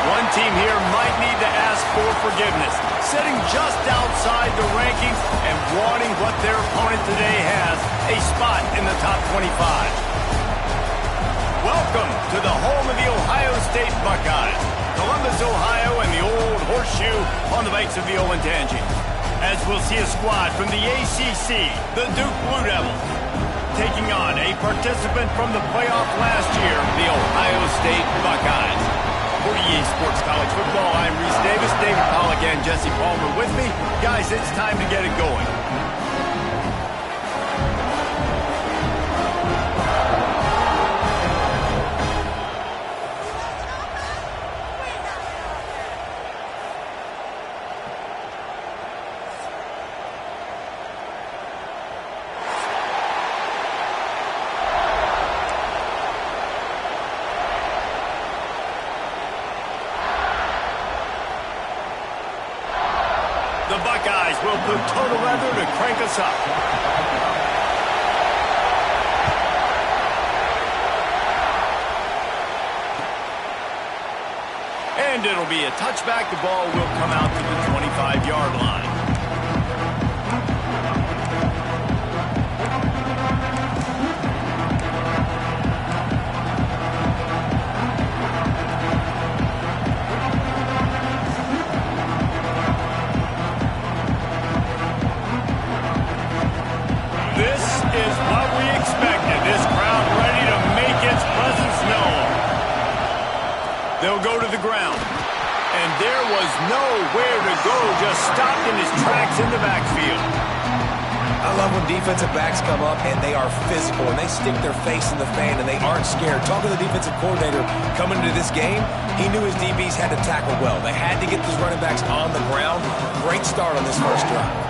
One team here might need to ask for forgiveness, sitting just outside the rankings and wanting what their opponent today has, a spot in the top 25. Welcome to the home of the Ohio State Buckeyes, Columbus, Ohio, and the Old Horseshoe on the banks of the Olentangy. As we'll see a squad from the ACC, the Duke Blue Devils, taking on a participant from the playoff last year, the Ohio State Buckeyes. For EA Sports College Football, I'm Reese Davis, David Pollack, and Jesse Palmer with me. Guys, it's time to get it going. The Buckeyes will put total leather to crank us up. And it'll be a touchback. The ball will come out to the 25-yard line. This is what we expected. This crowd ready to make its presence known. They'll go to the ground. And there was nowhere to go, just stopped in his tracks in the backfield. I love when defensive backs come up and they are physical and they stick their face in the fan and they aren't scared. Talking to the defensive coordinator coming into this game, he knew his DBs had to tackle well. They had to get these running backs on the ground. Great start on this first drive.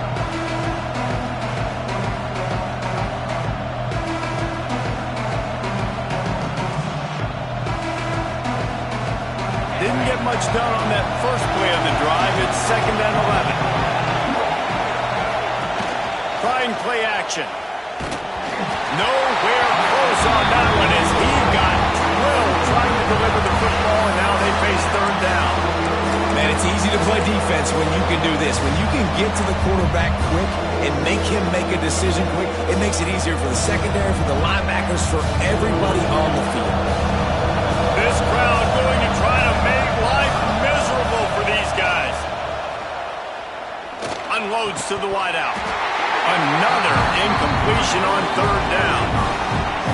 Didn't get much done on that first play of the drive. It's 2nd and 11. Trying play action. Nowhere close on that one as he got drilled trying to deliver the football, and now they face 3rd down. Man, it's easy to play defense when you can do this. When you can get to the quarterback quick and make him make a decision quick, it makes it easier for the secondary, for the linebackers, for everybody on the field. This crowd going to try to make life miserable for these guys. Unloads to the wideout. Another incompletion on 3rd down.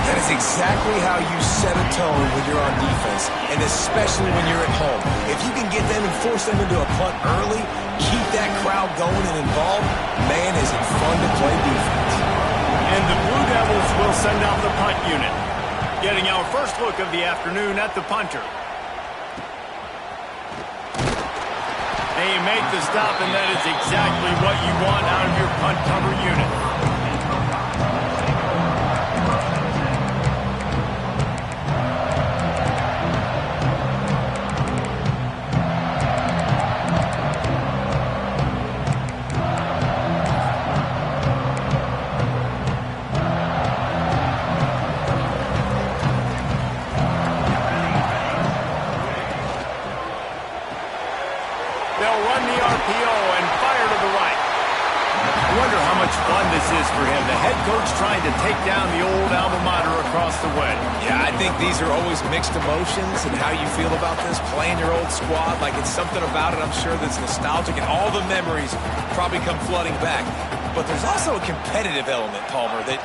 That is exactly how you set a tone when you're on defense, and especially when you're at home. If you can get them and force them into a punt early, keep that crowd going and involved, man, is it fun to play defense. And the Blue Devils will send out the punt unit. Getting our first look of the afternoon at the punter. And you make the stop, and that is exactly what you want out of your punt cover unit. They'll run the RPO and fire to the right. I wonder how much fun this is for him. The head coach trying to take down the old alma mater across the way. Yeah, I think these are always mixed emotions and how you feel about this, playing your old squad. Like it's something about it, I'm sure, that's nostalgic, and all the memories probably come flooding back. But there's also a competitive element, Palmer, that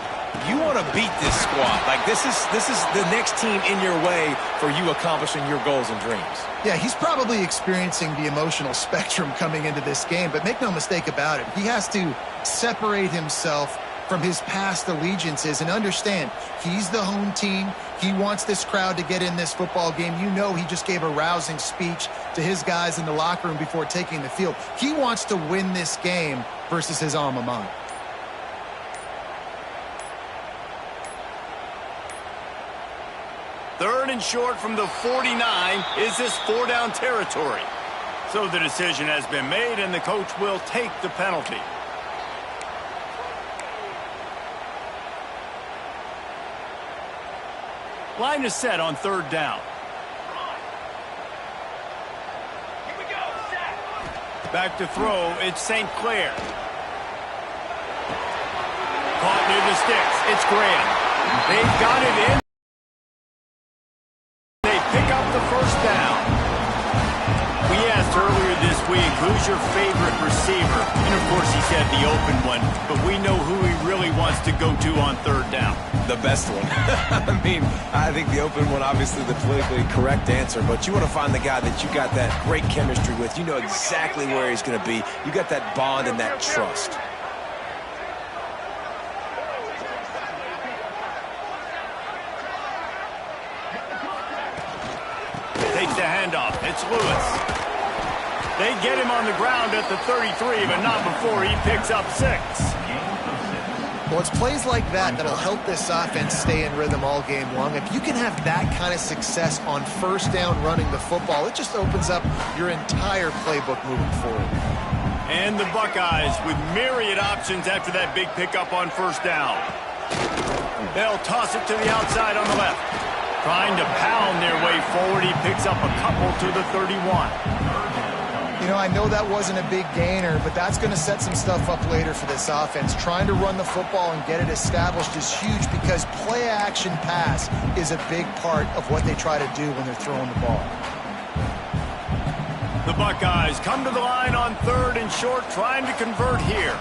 you want to beat this squad. Like this is the next team in your way for you accomplishing your goals and dreams. Yeah, he's probably experiencing the emotional spectrum coming into this game, but make no mistake about it, he has to separate himself from his past allegiances and understand he's the home team. He wants this crowd to get in this football game. You know, he just gave a rousing speech to his guys in the locker room before taking the field. He wants to win this game versus his alma mater. Third and short from the 49. Is this 4-down territory? So the decision has been made, and the coach will take the penalty. Line is set on 3rd down. Back to throw, it's St. Clair. Caught near the sticks, it's Graham. They've got it in. They pick up the 1st down. We asked earlier this week, who's your favorite receiver? And of course he said the open one, but we know who he really wants to go to on 3rd down. The best one. I mean, I think the open one, obviously the politically correct answer, but you want to find the guy that you got that great chemistry with. You know exactly where he's going to be. You got that bond and that trust. Takes the handoff. It's Lewis. They get him on the ground at the 33, but not before he picks up 6. Well, it's plays like that that'll help this offense stay in rhythm all game long. If you can have that kind of success on 1st down running the football, it just opens up your entire playbook moving forward. And the Buckeyes with myriad options after that big pickup on 1st down. They'll toss it to the outside on the left. Trying to pound their way forward, he picks up a couple to the 31. You know, I know that wasn't a big gainer, but that's going to set some stuff up later for this offense. Trying to run the football and get it established is huge because play-action pass is a big part of what they try to do when they're throwing the ball. The Buckeyes come to the line on 3rd and short, trying to convert here.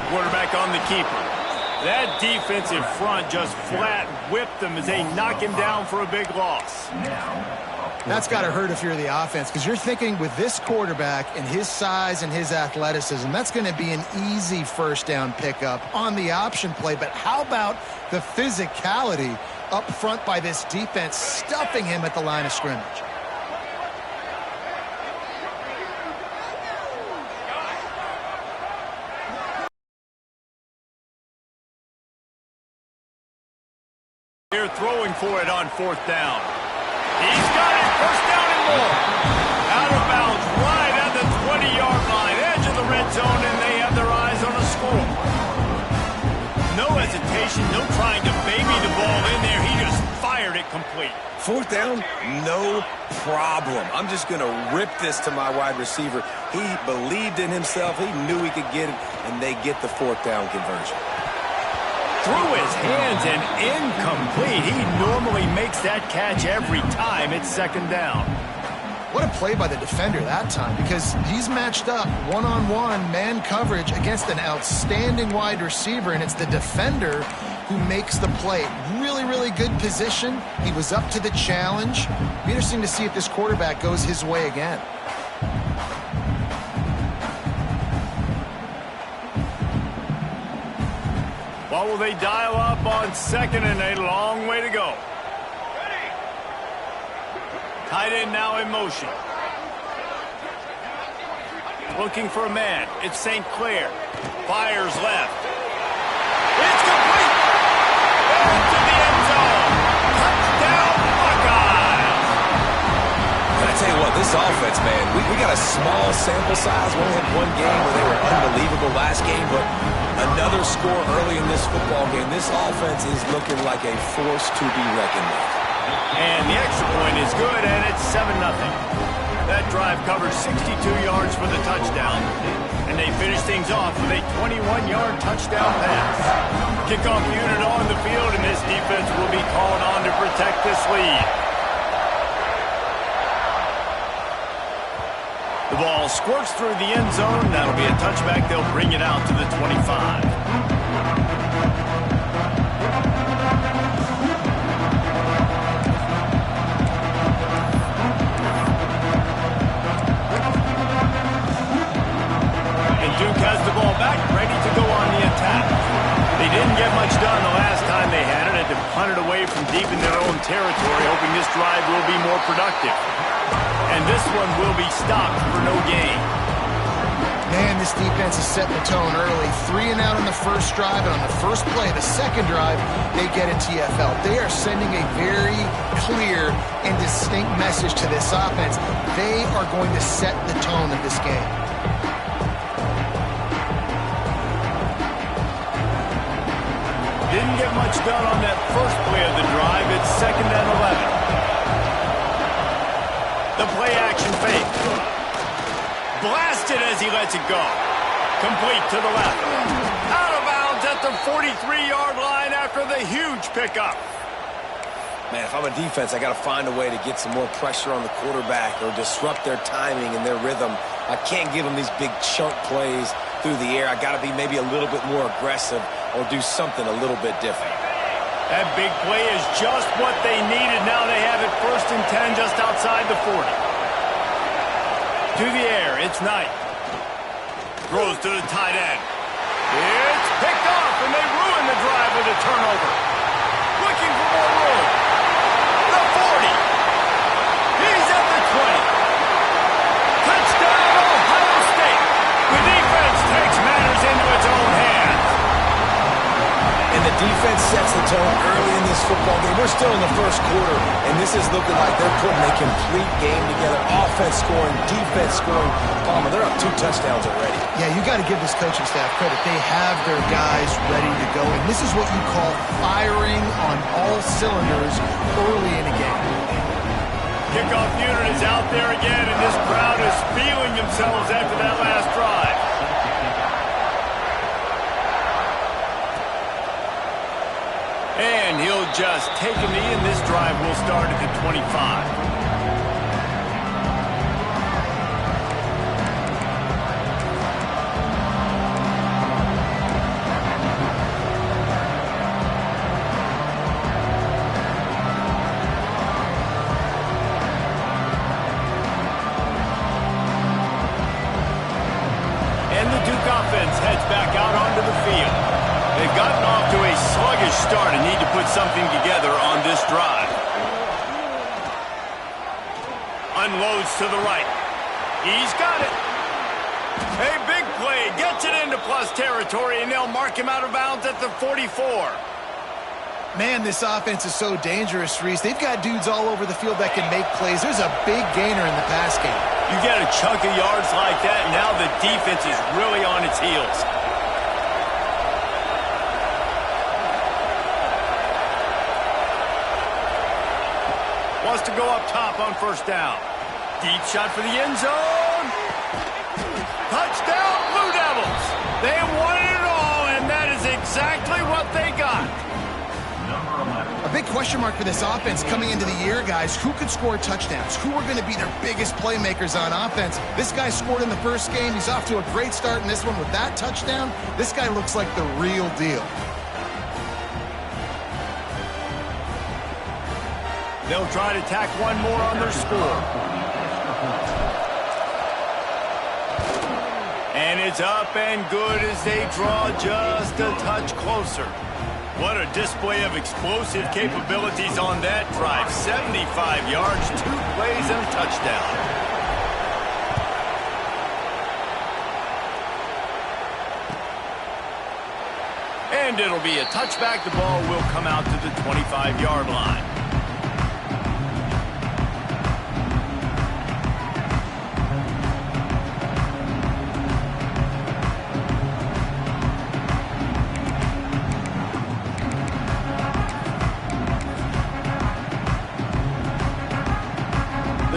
Quarterback on the keeper. That defensive front just flat whipped them as they knock him down for a big loss. That's got to hurt if you're the offense, because you're thinking with this quarterback and his size and his athleticism, that's going to be an easy first down pickup on the option play. But how about the physicality up front by this defense, stuffing him at the line of scrimmage? They're throwing for it on 4th down. He's got it, 1st down and more. Out of bounds, right at the 20-yard line, edge of the red zone, and they have their eyes on a score. No hesitation, no trying to baby the ball in there. He just fired it complete. 4th down, no problem. I'm just going to rip this to my wide receiver. He believed in himself. He knew he could get it, and they get the 4th down conversion. Through his hands and incomplete. He normally makes that catch every time. It's 2nd down. What a play by the defender that time, because he's matched up one-on-one man coverage against an outstanding wide receiver, and it's the defender who makes the play. Really, really good position. He was up to the challenge. Be interesting to see if this quarterback goes his way again. What will they dial up on 2nd and a long way to go? Tight end now in motion. Looking for a man. It's St. Clair. Fires left. It's complete. Into the end zone. Touchdown, Buckeyes. And I tell you what, this offense, man, we got a small sample size. We only had one game where they were unbelievable last game, but another score early in this football game. This offense is looking like a force to be reckoned with. And the extra point is good, and it's 7-0. That drive covered 62 yards for the touchdown, and they finish things off with a 21-yard touchdown pass. Kickoff unit on the field, and this defense will be called on to protect this lead. The ball squirts through the end zone. That'll be a touchback. They'll bring it out to the 25. And Duke has the ball back, ready to go on the attack. They didn't get much done the last time they had it. Had to punt it away from deep in their own territory, hoping this drive will be more productive. And this one will be stopped for no gain. Man, this defense is setting the tone early. 3 and out on the first drive, and on the first play, the second drive, they get a TFL. They are sending a very clear and distinct message to this offense. They are going to set the tone of this game. Didn't get much done on that first play of the drive. It's 2nd and 11. The play action fake. Blasted as he lets it go. Complete to the left. Out of bounds at the 43-yard line after the huge pickup. Man, if I'm a defense, I got to find a way to get some more pressure on the quarterback or disrupt their timing and their rhythm. I can't give them these big chunk plays through the air. I got to be maybe a little bit more aggressive or do something a little bit different. That big play is just what they needed. Now they have it 1st and 10 just outside the 40. To the air, it's Knight. Throws to the tight end. It's picked off, and they ruin the drive with a turnover. Looking for more room. The 40. He's at the 20. Touchdown, Ohio State. The defense takes matters into its own hands. And the defense sets the tone early in the this football game. We're still in the first quarter, and this is looking like they're putting a complete game together. Offense scoring, defense scoring. Palmer, they're up 2 touchdowns already. Yeah, you got to give this coaching staff credit. They have their guys ready to go, and this is what you call firing on all cylinders early in a game. Kickoff unit is out there again, and this crowd is feeling themselves after that last drive. And he'll just take a knee, and this drive will start at the 25. And the Duke offense heads back out onto the field. They've gotten off to a sluggish start and need to put something together on this drive. Unloads to the right. He's got it. A big play. Gets it into plus territory, and they'll mark him out of bounds at the 44. Man, this offense is so dangerous, Reese. They've got dudes all over the field that can make plays. There's a big gainer in the pass game. You get a chunk of yards like that, and now the defense is really on its heels. Wants to go up top on first down. Deep shot for the end zone. Touchdown, Blue Devils. They wanted it all, and that is exactly what they got. A big question mark for this offense coming into the year, guys. Who could score touchdowns? Who are going to be their biggest playmakers on offense? This guy scored in the first game. He's off to a great start in this one with that touchdown. This guy looks like the real deal. They'll try to tack one more on their score. And it's up and good as they draw just a touch closer. What a display of explosive capabilities on that drive. 75 yards, 2 plays, and a touchdown. And it'll be a touchback. The ball will come out to the 25-yard line.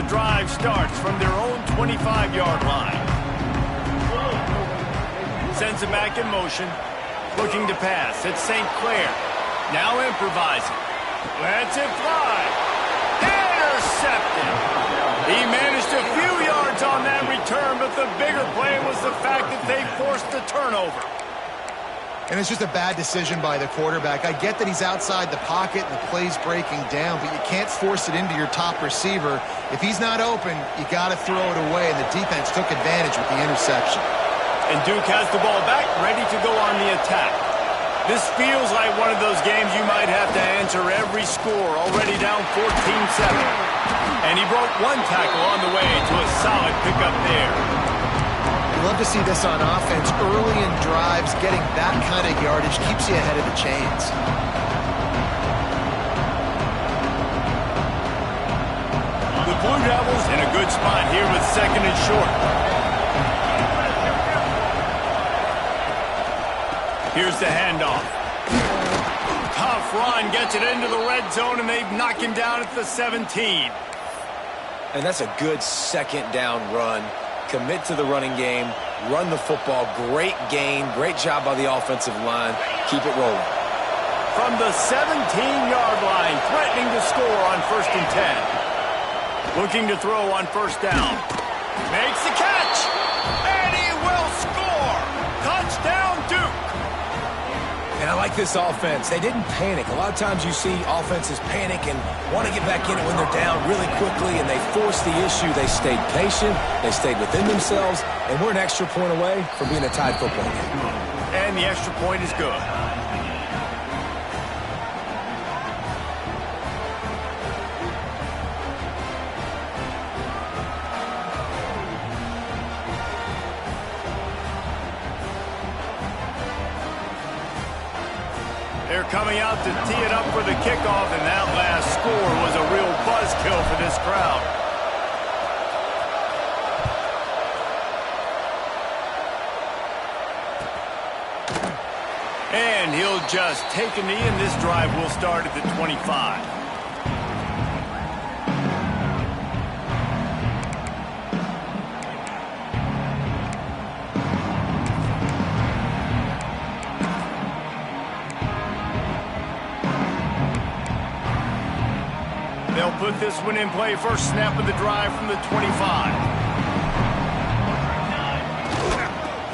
Drive starts from their own 25-yard line. Sends it back in motion. Looking to pass. It's St. Clair. Now improvising. Lets it fly. Intercepted. He managed a few yards on that return, but the bigger play was the fact that they forced the turnover. And it's just a bad decision by the quarterback. I get that he's outside the pocket and the play's breaking down, but you can't force it into your top receiver. If he's not open, you got to throw it away, and the defense took advantage with the interception. And Duke has the ball back, ready to go on the attack. This feels like one of those games you might have to answer every score, already down 14-7. And he broke one tackle on the way to a solid pickup there. Love to see this on offense. Early in drives, getting that kind of yardage keeps you ahead of the chains. The Blue Devils in a good spot here with second and short. Here's the handoff. Tough run, gets it into the red zone, and they've knocked him down at the 17. And that's a good second down run. Commit to the running game, run the football, great gain, great job by the offensive line. Keep it rolling. From the 17-yard line, threatening to score on 1st and 10. Looking to throw on first down. Makes the catch, and he will score. Touchdown, Duke. And I like this offense. They didn't panic. A lot of times you see offenses panic and want to get back in it when they're down really quickly, and they force the issue. They stayed patient. They stayed within themselves, and we're an extra point away from being a tied football game. And the extra point is good. Here coming out to tee it up for the kickoff, and that last score was a real buzzkill for this crowd. And he'll just take a knee, and this drive will start at the 25. They'll put this one in play. First snap of the drive from the 25.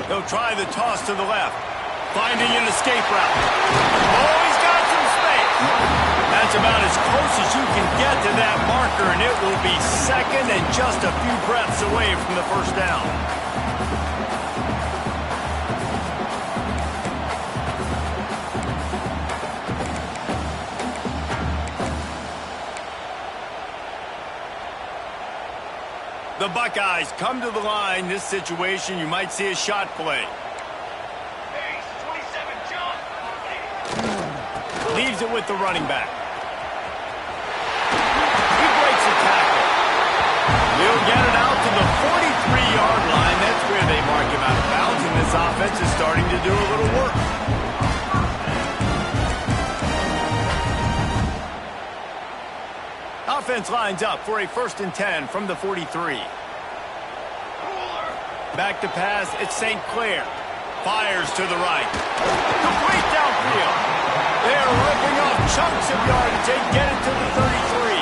They'll try the toss to the left. Finding an escape route. Oh, he's got some space. That's about as close as you can get to that marker, and it will be second and just a few breaths away from the first down. The Buckeyes come to the line. This situation, you might see a shot play. Leaves it with the running back. He breaks a tackle. He'll get it out to the 43-yard line. That's where they mark him out of bounds, and this offense is starting to do a little work. Offense lines up for a 1st and 10 from the 43. Back to pass, it's St. Clair. Fires to the right. Complete downfield. They're ripping off chunks of yardage. They get it to the 33.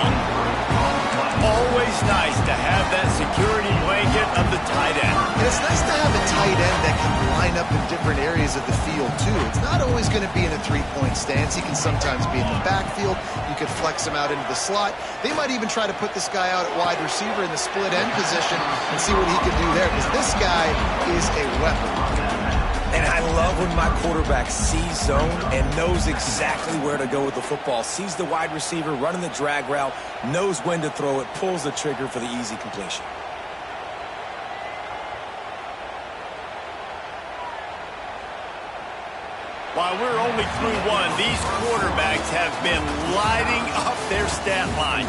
Always nice to have that security blanket of the tight end. And it's nice to have a tight end that can line up in different areas of the field, too. It's not always going to be in a three-point stance. He can sometimes be in the backfield. You could flex him out into the slot. They might even try to put this guy out at wide receiver in the split end position and see what he can do there, because this guy is a weapon. And I love when my quarterback sees zone and knows exactly where to go with the football. Sees the wide receiver running the drag route, knows when to throw it, pulls the trigger for the easy completion. While we're only through one, these quarterbacks have been lighting up their stat line.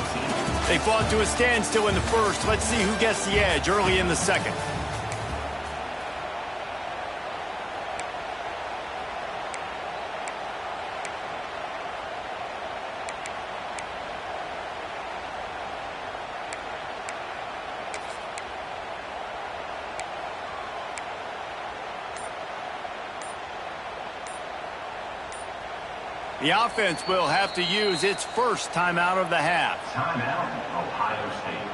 They fought to a standstill in the first. Let's see who gets the edge early in the second. The offense will have to use its first timeout of the half. Timeout, Ohio State.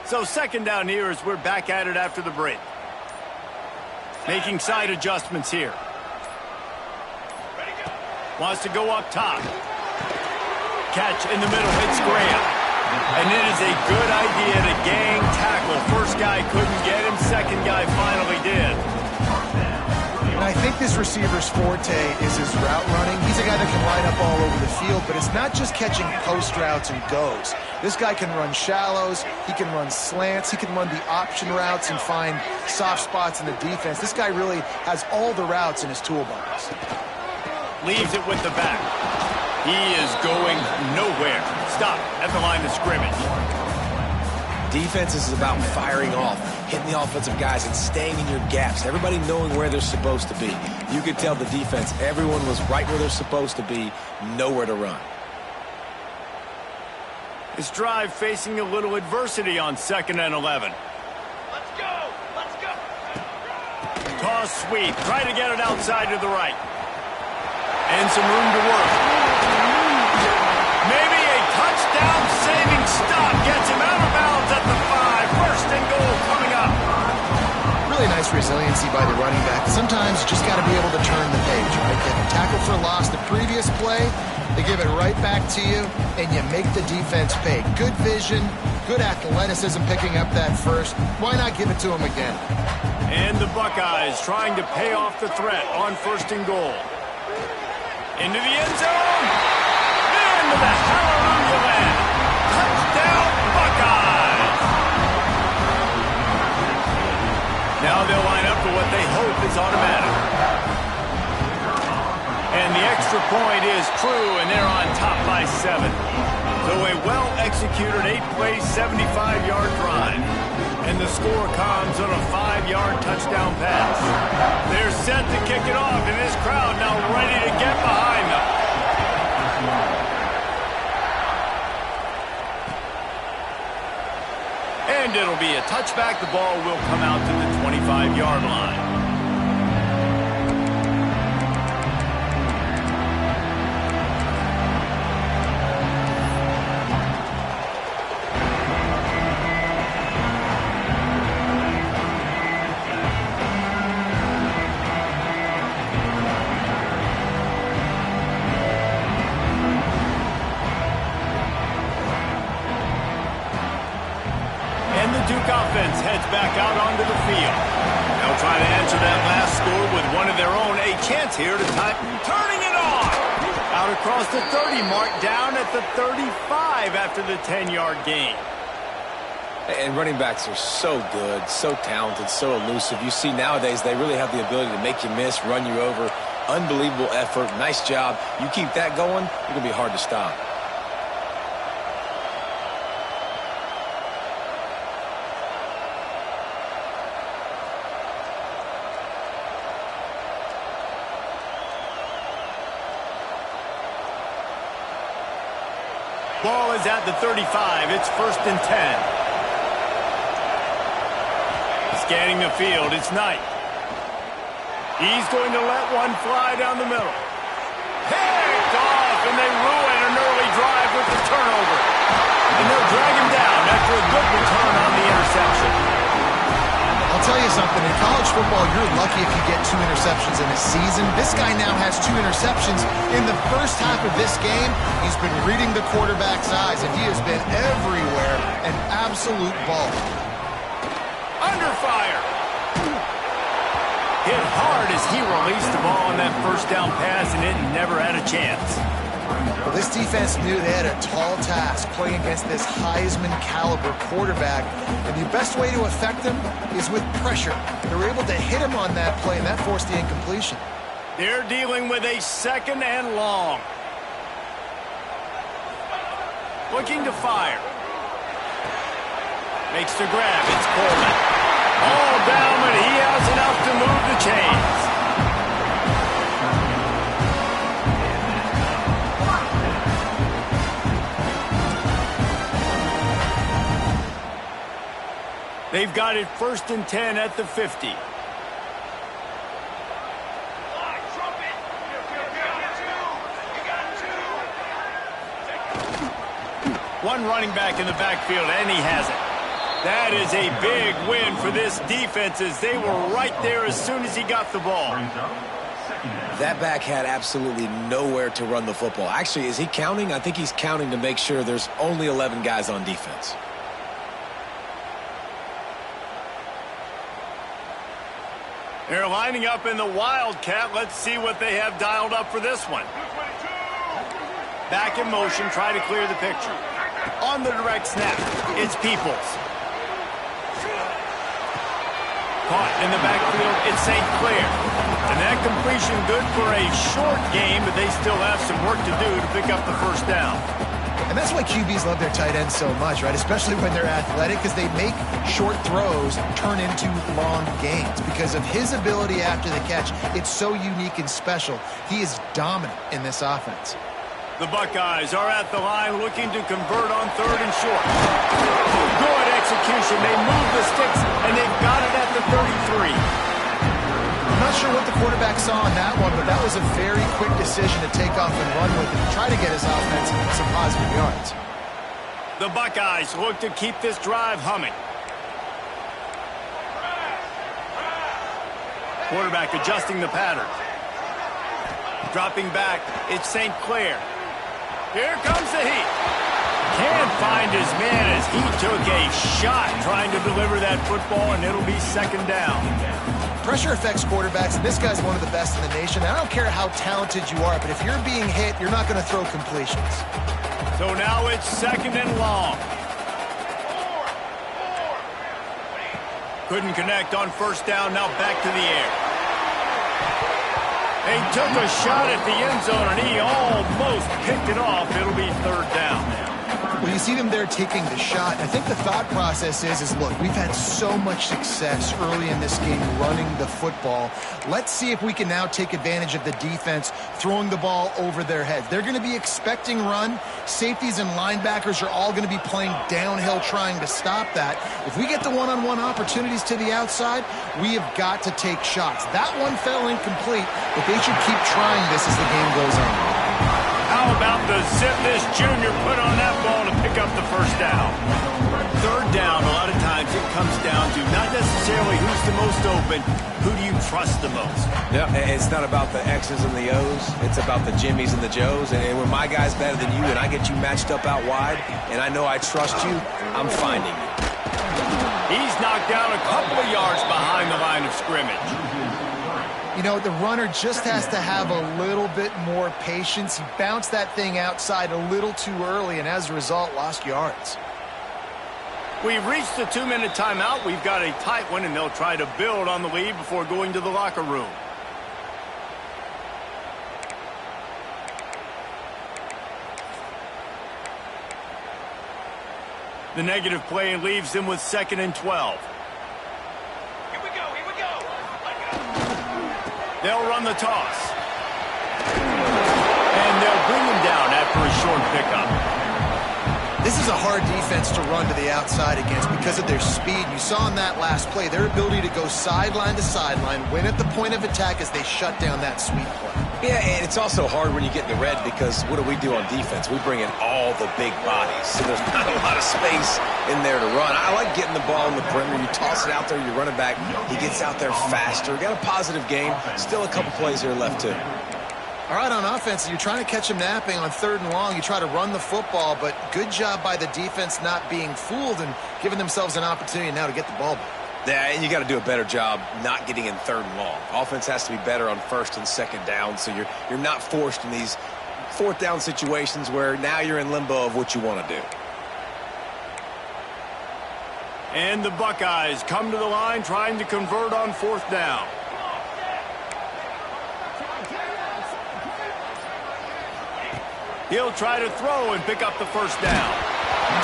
So second down here as we're back at it after the break. Making side adjustments here. Wants to go up top. Catch in the middle, hits Graham. And it is a good idea to gang tackle. First guy couldn't get him, second guy finally did. And I think this receiver's forte is his route running. He's a guy that can line up all over the field, but it's not just catching post routes and goes. This guy can run shallows, he can run slants, he can run the option routes and find soft spots in the defense. This guy really has all the routes in his toolbox. Leaves it with the back. He is going nowhere. Stop at the line of scrimmage. Defense is about firing off, hitting the offensive guys and staying in your gaps. Everybody knowing where they're supposed to be. You could tell the defense, everyone was right where they're supposed to be, nowhere to run. This drive facing a little adversity on 2nd and 11. Let's go! Let's go! Toss sweep. Try to get it outside to the right. And some room to work. Maybe a touchdown-saving stop gets him out of bounds at the 5. 1st and goal coming up. Really nice resiliency by the running back. Sometimes you just got to be able to turn the page, right? Get a tackle for loss the previous play, they give it right back to you, and you make the defense pay. Good vision, good athleticism picking up that first. Why not give it to him again? And the Buckeyes trying to pay off the threat on 1st and goal. Into the end zone. Into the hallelujah land. Touchdown, Buckeyes. Now they'll line up for what they hope is automatic. And the extra point is true, and they're on top by 7. So a well-executed 8-play, 75-yard drive. And the score comes on a 5-yard touchdown pass. They're set to kick it off, and this crowd now ready to get behind them. And it'll be a touchback. The ball will come out to the 25-yard line. Offense heads back out onto the field. They'll try to answer that last score with one of their own. A chance here to tie. Turning it on! Out across the 30 mark, down at the 35 after the 10-yard gain. And running backs are so good, so talented, so elusive. You see nowadays they really have the ability to make you miss, run you over. Unbelievable effort. Nice job. You keep that going, it's going to be hard to stop. Ball is at the 35. It's 1st and 10. Scanning the field, it's Knight. He's going to let one fly down the middle. Picked off, and they ruin an early drive with the turnover. And they'll drag him down after a good return on the interception. I'll tell you something, in college football, you're lucky if you get 2 interceptions in a season. This guy now has 2 interceptions in the first half of this game. He's been reading the quarterback's eyes, and he has been everywhere, an absolute ball. Under fire. Hit hard as he released the ball on that first down pass, and it never had a chance. Well, this defense knew they had a tall task playing against this Heisman-caliber quarterback, and the best way to affect him is with pressure. They were able to hit him on that play, and that forced the incompletion. They're dealing with a 2nd and long. Looking to fire. Makes the grab. It's Coleman. All down, but he has enough to move the chains. They've got it 1st and 10 at the 50. One running back in the backfield, and he has it. That is a big win for this defense as they were right there as soon as he got the ball. That back had absolutely nowhere to run the football. Actually, is he counting? I think he's counting to make sure there's only 11 guys on defense. They're lining up in the Wildcat. Let's see what they have dialed up for this one. Back in motion, try to clear the picture. On the direct snap, it's Peoples. Caught in the backfield, it's St. Clair. And that completion good for a short game, but they still have some work to do to pick up the first down. And that's why QBs love their tight ends so much, right? Especially when they're athletic, because they make short throws turn into long gains. Because of his ability after the catch, it's so unique and special. He is dominant in this offense. The Buckeyes are at the line looking to convert on 3rd and short. Good execution. They move the sticks, and they've got it at the 33. I'm not sure what the quarterback saw on that one, but that was a very quick decision to take off and run with and try to get his offense some positive yards. The Buckeyes look to keep this drive humming. Quarterback adjusting the pattern. Dropping back, it's St. Clair. Here comes the heat. Can't find his man as he took a shot trying to deliver that football, and it'll be 2nd down. Pressure affects quarterbacks, and this guy's one of the best in the nation. I don't care how talented you are, but if you're being hit, you're not going to throw completions. So now it's 2nd and long. Couldn't connect on 1st down, now back to the air. They took a shot at the end zone, and he almost picked it off. It'll be 3rd down now. Well, you see them there taking the shot. I think the thought process is look, we've had so much success early in this game running the football. Let's see if we can now take advantage of the defense throwing the ball over their heads. They're going to be expecting run. Safeties and linebackers are all going to be playing downhill trying to stop that. If we get the one-on-one opportunities to the outside, we have got to take shots. That one fell incomplete, but they should keep trying this as the game goes on. How about the zip this junior put on that ball to pick up the 1st down? 3rd down, a lot of times it comes down to not necessarily who's the most open, who do you trust the most? Yeah, it's not about the X's and the O's. It's about the Jimmys and the Joes. And when my guy's better than you and I get you matched up out wide and I know I trust you, I'm finding you. He's knocked down a couple of yards behind the line of scrimmage. You know, the runner just has to have a little bit more patience. He bounced that thing outside a little too early, and as a result, lost yards. We've reached the 2-minute timeout. We've got a tight one, and they'll try to build on the lead before going to the locker room. The negative play leaves them with 2nd and 12. They'll run the toss. And they'll bring him down after a short pickup. This is a hard defense to run to the outside against because of their speed. You saw in that last play their ability to go sideline to sideline, win at the point of attack as they shut down that sweep play. Yeah, and it's also hard when you get in the red because what do we do on defense? We bring in all the big bodies, so there's not a lot of space in there to run. I like getting the ball in the perimeter. You toss it out there, you run it back. He gets out there faster. Got a positive game. Still a couple plays here left too. All right, on offense, you're trying to catch him napping on 3rd and long. You try to run the football, but good job by the defense not being fooled and giving themselves an opportunity now to get the ball back. Yeah, and you got to do a better job not getting in 3rd and long. Offense has to be better on 1st and 2nd down, so you're not forced in these 4th down situations where now you're in limbo of what you want to do. And the Buckeyes come to the line trying to convert on 4th down. He'll try to throw and pick up the 1st down.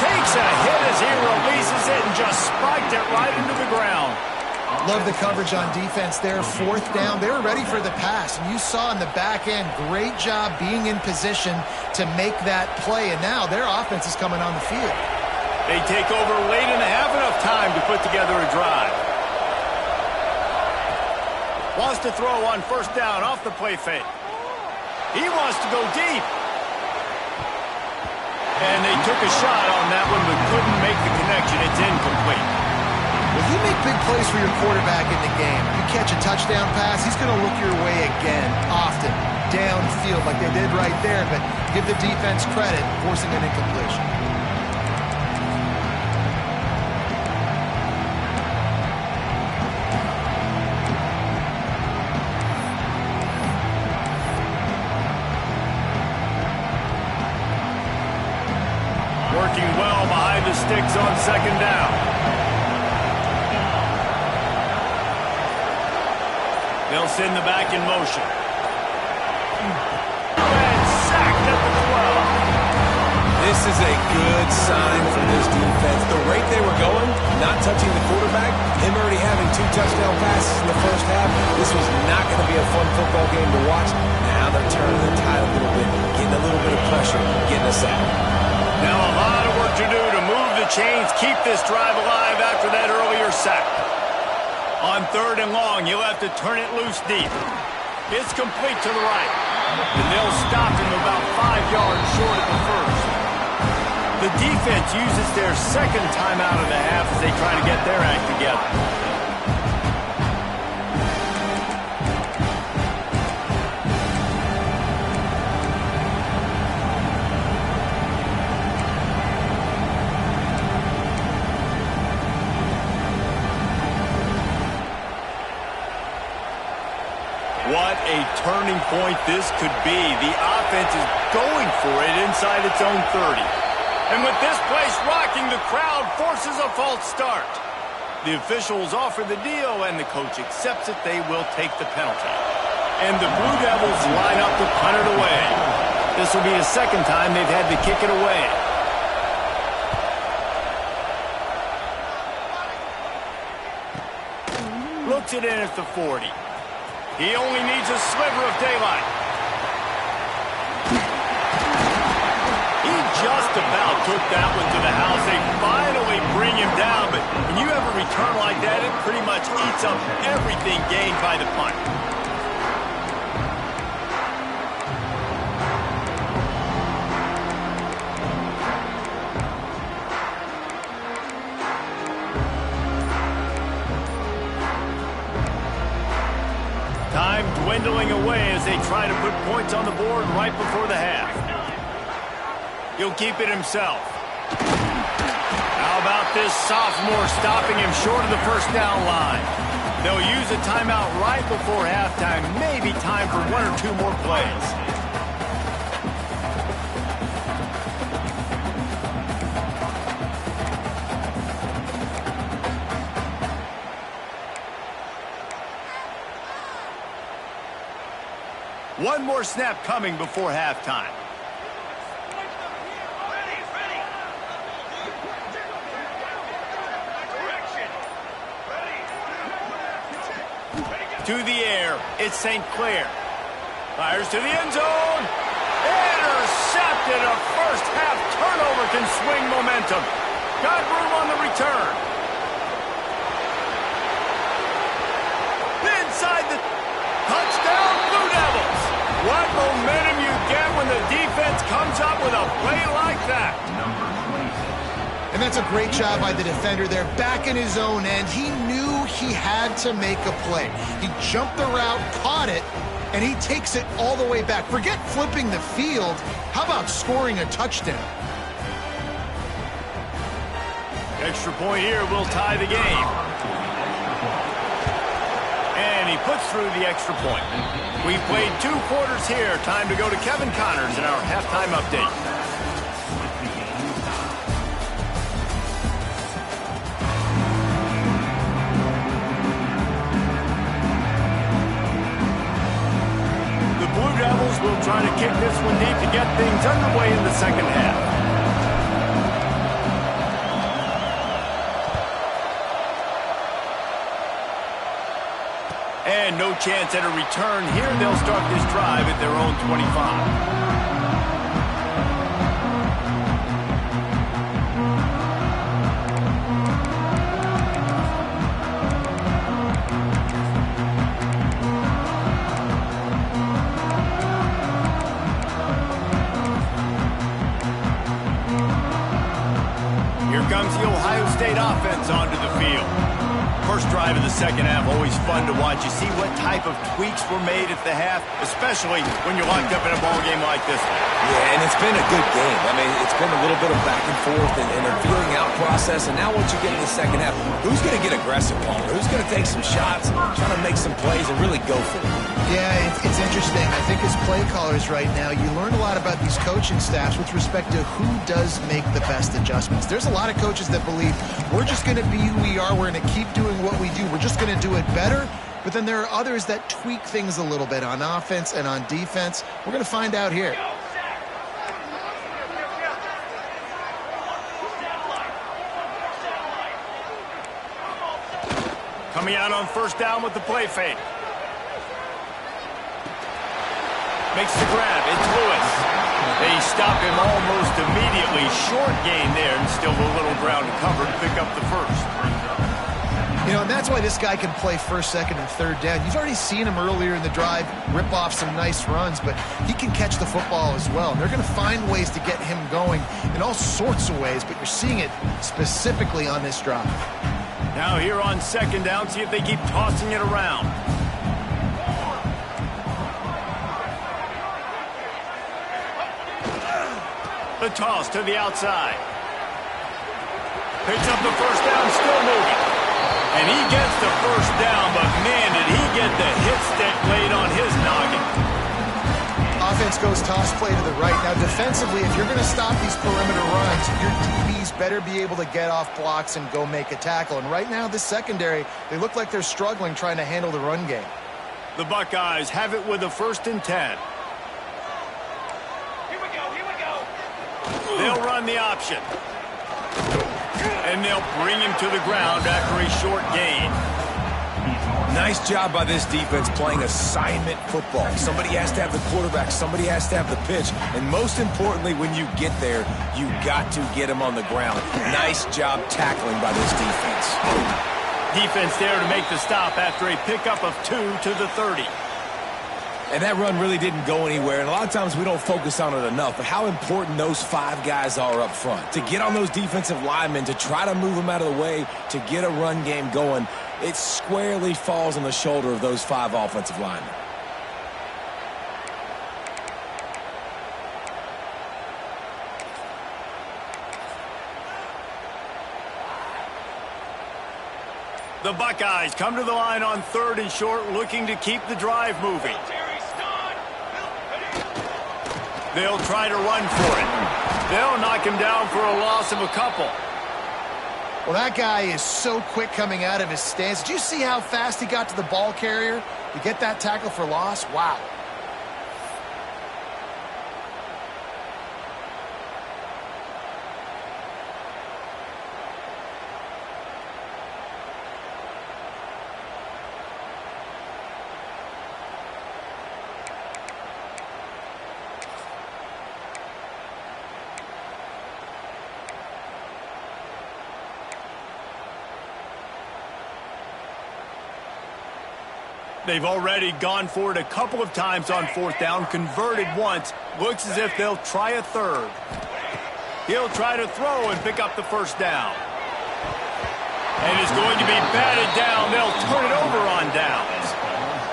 Takes a hit as he releases it and just spiked it right into the ground. Love the coverage on defense there. 4th down. They were ready for the pass. And you saw in the back end, great job being in position to make that play. And now their offense is coming on the field. They take over late and have enough time to put together a drive. Wants to throw on 1st down off the play fake. He wants to go deep. And they took a shot on that one but couldn't make the connection. It's incomplete. When you make big plays for your quarterback in the game, you catch a touchdown pass, he's going to look your way again, often, downfield like they did right there, but give the defense credit, forcing an incompletion. Working well behind the sticks on 2nd down. They'll send the back in motion. And sacked at the 12. This is a good sign for this defense. The rate they were going, not touching the quarterback, him already having 2 touchdown passes in the 1st half, this was not going to be a fun football game to watch. Now they're turning the tide a little bit, getting a little bit of pressure, getting a sack. Now a lot of work to do to move the chains, keep this drive alive after that earlier sack. On 3rd and long, you'll have to turn it loose deep. It's complete to the right. And they'll stop him about 5 yards short of the 1st. The defense uses their 2nd timeout of the half as they try to get their act together. a turning point this could be. The offense is going for it inside its own 30. And with this place rocking, the crowd forces a false start. The officials offer the deal, and the coach accepts it. They will take the penalty. And the Blue Devils line up to punt it away. This will be the second time they've had to kick it away. Looks it in at the 40. He only needs a sliver of daylight. He just about took that one to the house. They finally bring him down, but when you have a return like that, it pretty much eats up everything gained by the punt. Time dwindling away as they try to put points on the board right before the half. He'll keep it himself. How about this sophomore stopping him short of the first down line? They'll use a timeout right before halftime. Maybe time for one or two more plays. One more snap coming before halftime. To the air, it's St. Clair. Fires to the end zone. Intercepted. A first half turnover can swing momentum. Got room on the return. Inside the touchdown, Blue Devils. What momentum you get when the defense comes up with a play like that. And that's a great job by the defender there, back in his own end. He knew he had to make a play. He jumped the route, caught it, and he takes it all the way back. Forget flipping the field. How about scoring a touchdown? Extra point here will tie the game. And he puts through the extra point. We've played 2 quarters here. Time to go to Kevin Connors in our halftime update. The Blue Devils will try to kick this one deep to get things underway in the second half. And no chance at a return here. They'll start this drive at their own 25. Here comes the Ohio State offense onto the field. First drive of the second half, always fun to watch. You see what type of tweaks were made at the half, especially when you're locked up in a ball game like this one. Yeah, and it's been a good game. I mean, it's been a little bit of back and forth and a feeling out process. And now once you get in the second half, who's going to get aggressive, Paul? Who's going to take some shots, try to make some plays, and really go for it? Yeah, it's interesting. I think as play callers right now, you learn a lot about these coaching staffs with respect to who does make the best adjustments. There's a lot of coaches that believe we're just going to be who we are. We're going to keep doing what we do. We're just going to do it better. But then there are others that tweak things a little bit on offense and on defense. We're going to find out here. Coming out on first down with the play fake. Makes the grab. It's Lewis. They stop him almost immediately. Short gain there, and still a little ground to cover to pick up the first. You know, and that's why this guy can play first, second, and third down. You've already seen him earlier in the drive rip off some nice runs, but he can catch the football as well. And they're going to find ways to get him going in all sorts of ways, but you're seeing it specifically on this drive. Now here on second down, see if they keep tossing it around. The toss to the outside. Picks up the first down, still moving. And he gets the first down, but man, did he get the hit stick laid on his knock. offense goes toss play to the right. Now, defensively, if you're going to stop these perimeter runs, your DBs better be able to get off blocks and go make a tackle. And right now, this secondary, they look like they're struggling trying to handle the run game. The Buckeyes have it with a 1st and 10. Here we go. They'll run the option. And they'll bring him to the ground after a short gain. Nice job by this defense playing assignment football. Somebody has to have the quarterback. Somebody has to have the pitch. And most importantly, when you get there, you got to get him on the ground. Nice job tackling by this defense. Defense there to make the stop after a pickup of 2 to the 30. And that run really didn't go anywhere. And a lot of times we don't focus on it enough. But how important those 5 guys are up front. To get on those defensive linemen, to try to move them out of the way, to get a run game going, it squarely falls on the shoulder of those 5 offensive linemen. The Buckeyes come to the line on 3rd and short, looking to keep the drive moving. They'll try to run for it. They'll knock him down for a loss of a couple. Well, that guy is so quick coming out of his stance. Did you see how fast he got to the ball carrier to get that tackle for loss? Wow. They've already gone for it a couple of times on 4th down, converted once. Looks as if they'll try a 3rd. He'll try to throw and pick up the 1st down. And it's going to be batted down. They'll turn it over on downs.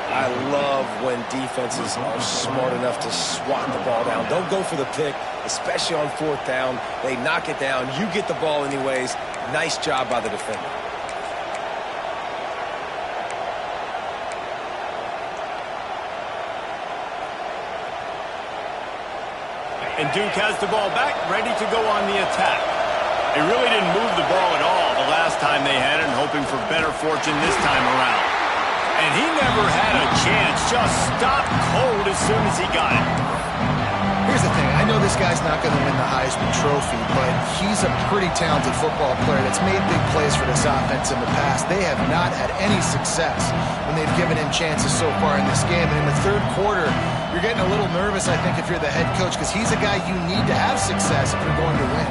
I love when defenses are smart enough to swat the ball down. Don't go for the pick, especially on 4th down. They knock it down. You get the ball anyways. Nice job by the defender. And Duke has the ball back, ready to go on the attack. They really didn't move the ball at all the last time they had it, hoping for better fortune this time around. And he never had a chance, just stopped cold as soon as he got it. Here's the thing. I know this guy's not going to win the Heisman Trophy, but he's a pretty talented football player that's made big plays for this offense in the past. They have not had any success when they've given him chances so far in this game. And in the 3rd quarter, you're getting a little nervous, I think, if you're the head coach, because he's a guy you need to have success if you're going to win.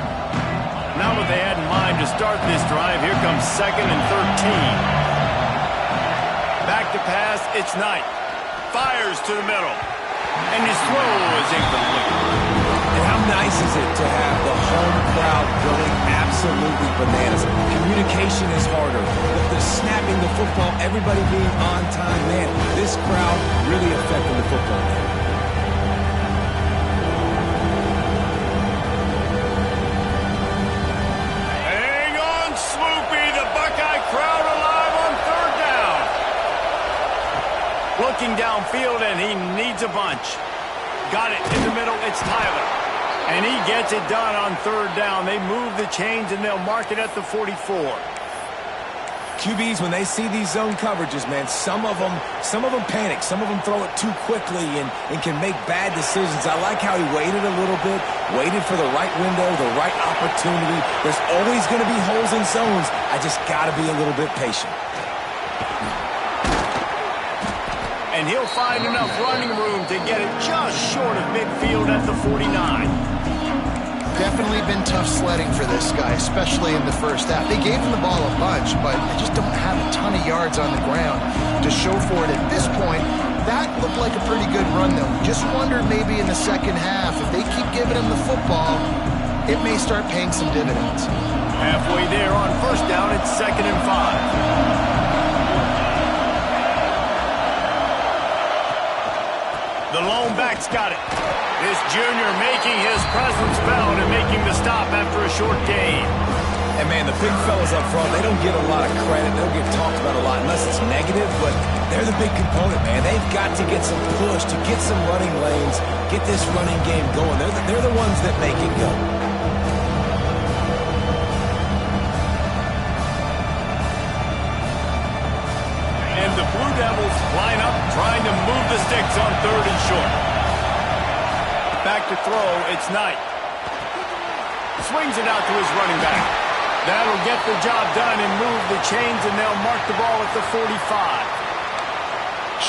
Not what they had in mind to start this drive. Here comes 2nd and 13. Back to pass, it's Knight. Fires to the middle. And his throw is incomplete. And how nice is it to have the home crowd going absolutely bananas? Communication is harder. The snapping the football, everybody being on time, man, this crowd really affecting the football game. Hang on, Swoopy. The Buckeye crowd alive on 3rd down. Looking downfield, and he needs a bunch. Got it in the middle. It's Tyler. And he gets it done on 3rd down. They move the chains, and they'll mark it at the 44. QBs, when they see these zone coverages, man, some of them panic. Some of them throw it too quickly and can make bad decisions. I like how he waited a little bit, waited for the right window, the right opportunity. There's always going to be holes in zones. I just got to be a little bit patient. And he'll find enough running room to get it just short of midfield at the 49. Definitely been tough sledding for this guy, especially in the first half. They gave him the ball a bunch, but they just don't have a ton of yards on the ground to show for it at this point. That looked like a pretty good run, though. Just wondered maybe in the second half, if they keep giving him the football, it may start paying some dividends. Halfway there on 1st down, it's 2nd and 5. The lone back's got it. This junior making his presence felt and making the stop after a short gain. And, man, the big fellas up front, they don't get a lot of credit. They don't get talked about a lot unless it's negative, but they're the big component, man. They've got to get some push, to get some running lanes, get this running game going. They're the ones that make it go. And the Blue Devils line up, trying to move the sticks on 3rd and short. Back to throw, it's Knight. Swings it out to his running back. That'll get the job done and move the chains, and they'll mark the ball at the 45.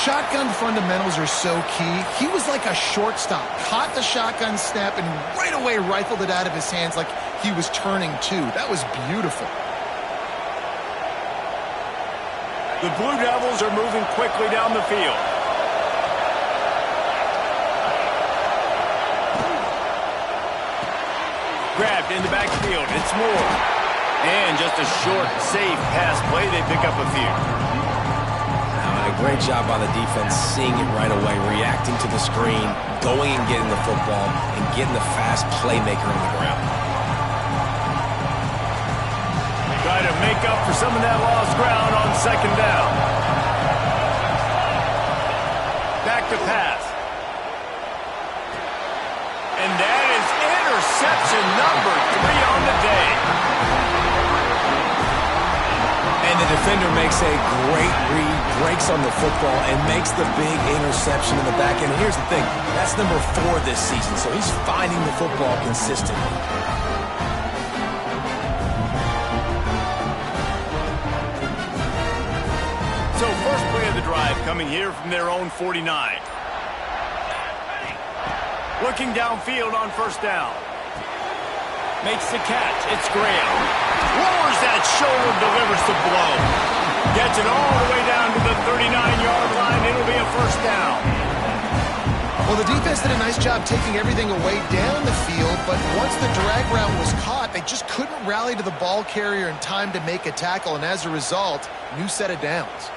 Shotgun fundamentals are so key. He was like a shortstop. Caught the shotgun snap and right away rifled it out of his hands like he was turning two. That was beautiful. The Blue Devils are moving quickly down the field. Grabbed in the backfield. It's Moore. And just a short, safe pass play. They pick up a few. A great job by the defense, seeing it right away, reacting to the screen, going and getting the football, and getting the fast playmaker on the ground. Try to make up for some of that lost ground on 2nd down. Back to pass. And that is interception number 3 on the day. And the defender makes a great read, breaks on the football, and makes the big interception in the back end. Here's the thing, that's number 4 this season, so he's finding the football consistently. So first play of the drive coming here from their own 49. Looking downfield on 1st down. Makes the catch. It's Graham. Lowers that shoulder, delivers the blow. Gets it all the way down to the 39-yard line. It'll be a 1st down. Well, the defense did a nice job taking everything away down the field, but once the drag route was caught, they just couldn't rally to the ball carrier in time to make a tackle, and as a result, new set of downs.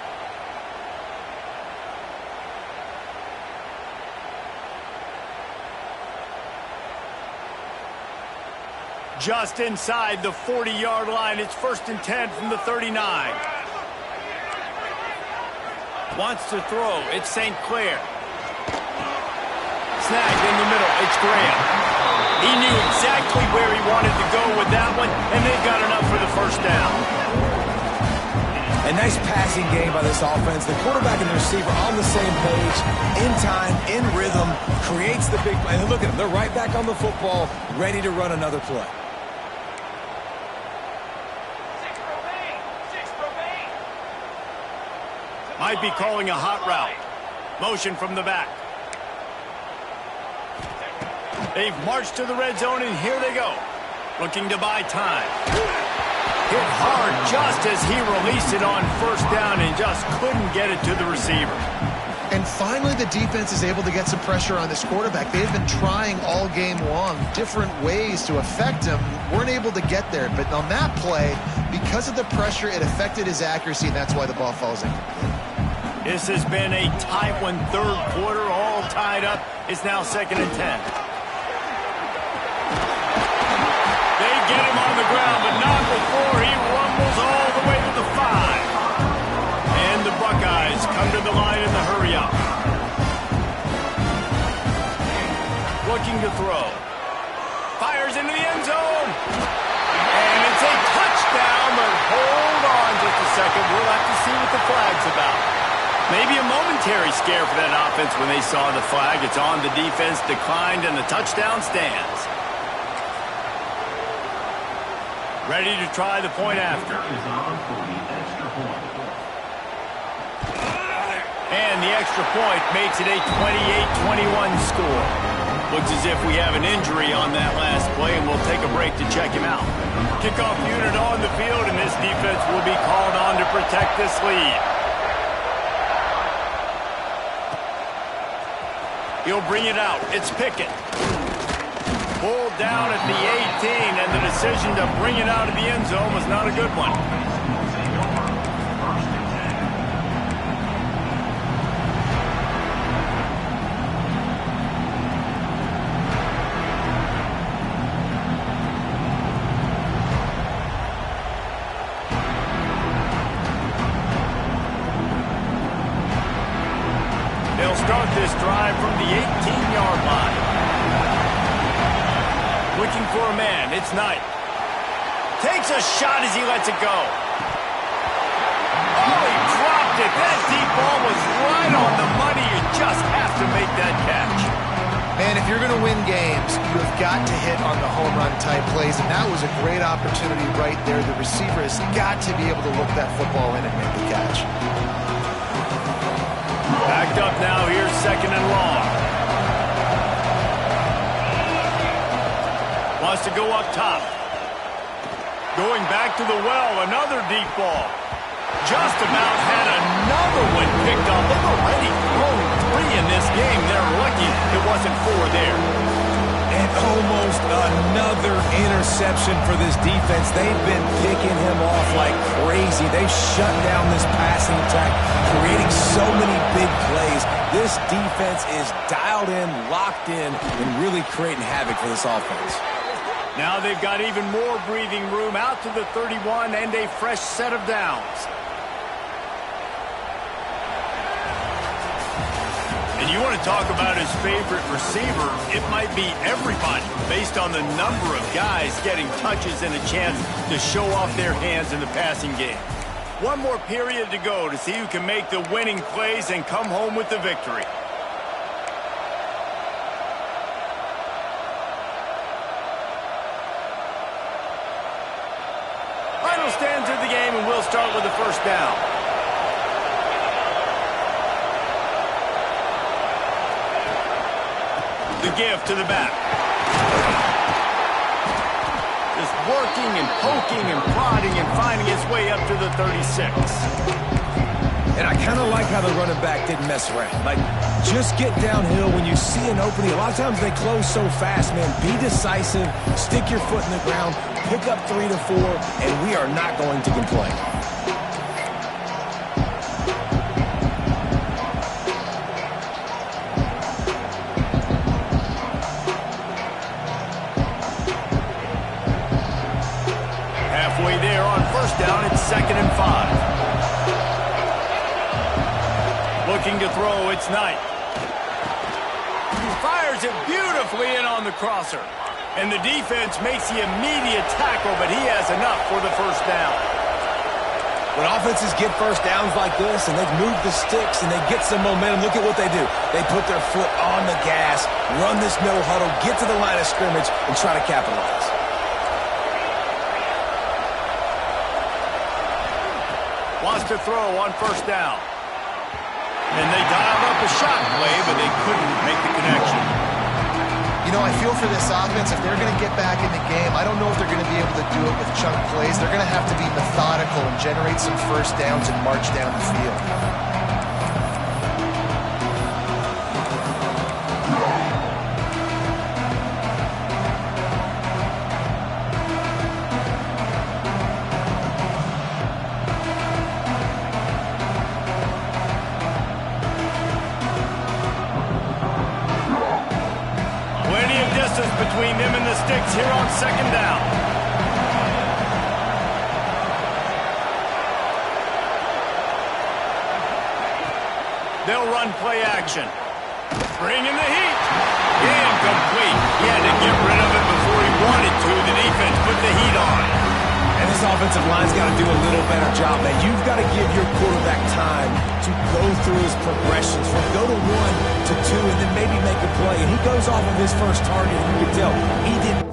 Just inside the 40-yard line. It's 1st and 10 from the 39. Wants to throw. It's St. Clair. Snagged in the middle. It's Graham. He knew exactly where he wanted to go with that one, and they've got enough for the 1st down. A nice passing game by this offense. The quarterback and the receiver on the same page, in time, in rhythm, creates the big play. And look at them. They're right back on the football, ready to run another play. Might be calling a hot route. Motion from the back. They've marched to the red zone, and here they go. Looking to buy time. Hit hard just as he released it on 1st down and just couldn't get it to the receiver. And finally, the defense is able to get some pressure on this quarterback. They've been trying all game long different ways to affect him. Weren't able to get there. But on that play, because of the pressure, it affected his accuracy, and that's why the ball falls incomplete. This has been a tight one, 3rd quarter, all tied up. It's now 2nd and 10. They get him on the ground, but not before he rumbles all the way to the 5. And the Buckeyes come to the line in the hurry up. Looking to throw. Fires into the end zone. And it's a touchdown, but hold on just a second. We'll have to see what the flag's about. Maybe a momentary scare for that offense when they saw the flag. It's on, the defense declined, and the touchdown stands. Ready to try the point after. And the extra point makes it a 28-21 score. Looks as if we have an injury on that last play, and we'll take a break to check him out. Kickoff unit on the field, and this defense will be called on to protect this lead. He'll bring it out. It's Pickett. Pulled down at the 18, and the decision to bring it out of the end zone was not a good one. from the 18-yard line. Looking for a man. It's Knight. Takes a shot as he lets it go. Oh, he dropped it. That deep ball was right on the money. You just have to make that catch. Man, if you're going to win games, you have got to hit on the home run type plays, and that was a great opportunity right there. The receiver has got to be able to look that football in and make the catch. Backed up now. Here's second and long. Wants to go up top. Going back to the well, another deep ball. Just about had another one picked up. They've already thrown 3 in this game. They're lucky it wasn't 4 there. And almost another interception for this defense. They've been picking him off like crazy. They shut down this passing attack, creating so many big plays. This defense is dialed in, locked in, and really creating havoc for this offense. Now they've got even more breathing room out to the 31 and a fresh set of downs. And you want to talk about his favorite receiver, it might be everybody based on the number of guys getting touches and a chance to show off their hands in the passing game. One more period to go to see who can make the winning plays and come home with the victory. Final stands of the game, and we'll start with the first down. The give to the back. Just working and poking and prodding and finding his way up to the 36. And I kind of like how the running back didn't mess around. Like, just get downhill when you see an opening. A lot of times they close so fast, man. Be decisive, stick your foot in the ground, pick up 3 to 4, and we are not going to complain. Halfway there on first down, it's 2nd and 5. Looking to throw, it's Knight. He fires it beautifully in on the crosser. And the defense makes the immediate tackle, but he has enough for the first down. When offenses get first downs like this and they've moved the sticks and they get some momentum, look at what they do. They put their foot on the gas, run this no huddle, get to the line of scrimmage, and try to capitalize. Wants to throw on first down. And they dialed up a shot play, but they couldn't make the connection. You know, I feel for this offense, if they're going to get back in the game, I don't know if they're going to be able to do it with chunk plays. They're going to have to be methodical and generate some first downs and march down the field. Between them and the sticks here on second down. They'll run play action. Bringing the heat. Incomplete. He had to get rid of it before he wanted to. The defense put the heat on. And this offensive line's got to do a little better job, man. You've got to give your quarterback time to go through his progressions from go to 1 to 2 and then maybe make a play. And he goes off of his first target, and you can tell he didn't.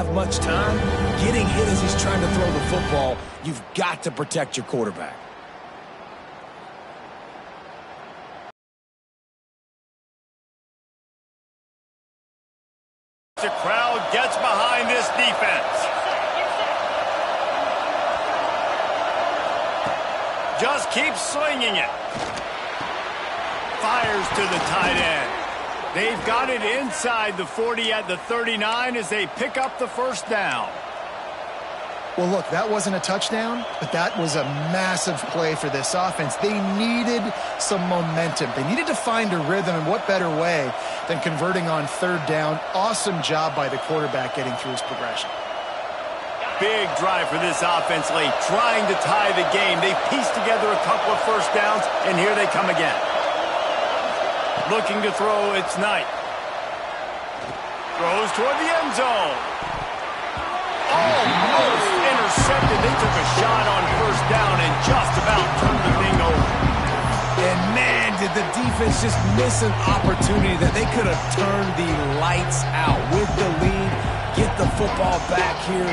have much time, getting hit as he's trying to throw the football, you've got to protect your quarterback. The crowd gets behind this defense. Just keeps swinging it. Fires to the tight end. They've got it inside the 40 at the 39 as they pick up the first down. Well, look, that wasn't a touchdown, but that was a massive play for this offense. They needed some momentum. They needed to find a rhythm, and what better way than converting on third down. Awesome job by the quarterback getting through his progression. Big drive for this offense late, trying to tie the game. They pieced together a couple of first downs, and here they come again. Looking to throw, it's Knight. Throws toward the end zone. Almost intercepted. They took a shot on first down and just about turned the thing over. And man, did the defense just miss an opportunity that they could have turned the lights out with the lead, get the football back here.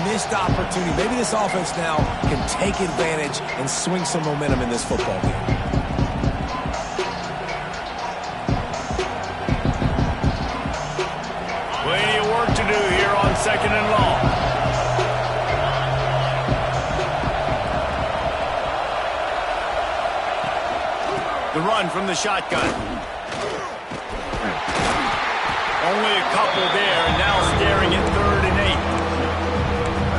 Missed opportunity. Maybe this offense now can take advantage and swing some momentum in this football game. Plenty of work to do here on second and long. The run from the shotgun. Only a couple there, and now staring at 3rd and 8.